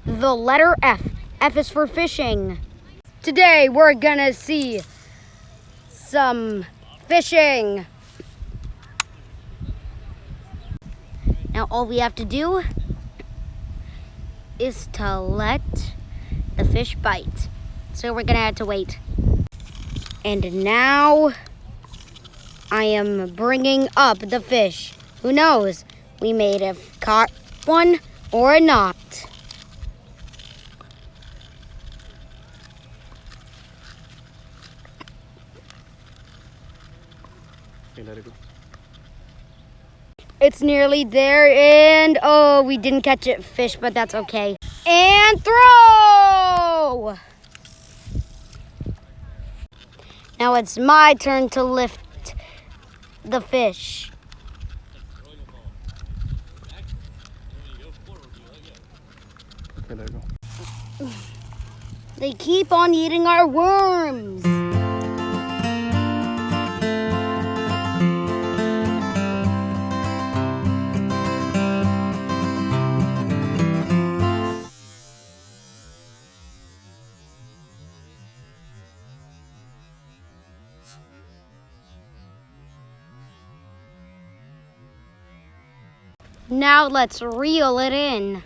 the letter F. F is for fishing. Today we're gonna see some fishing. Now all we have to do is to let the fish bite. So we're gonna have to wait. And now I am bringing up the fish. Who knows? We may have caught one or not. It's nearly there, and oh, we didn't catch it fish, but that's okay. And throw! Now it's my turn to lift the fish. Okay, there you go. They keep on eating our worms. Now let's reel it in.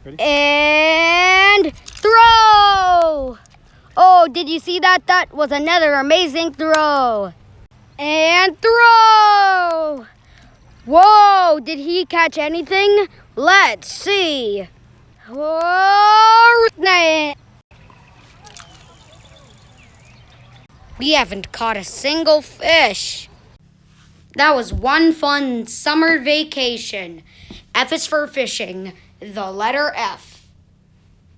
Ready? And throw! Oh, did you see that? That was another amazing throw. And throw! Whoa, did he catch anything? Let's see. Oh, we haven't caught a single fish. That was one fun summer vacation. F is for fishing, the letter F.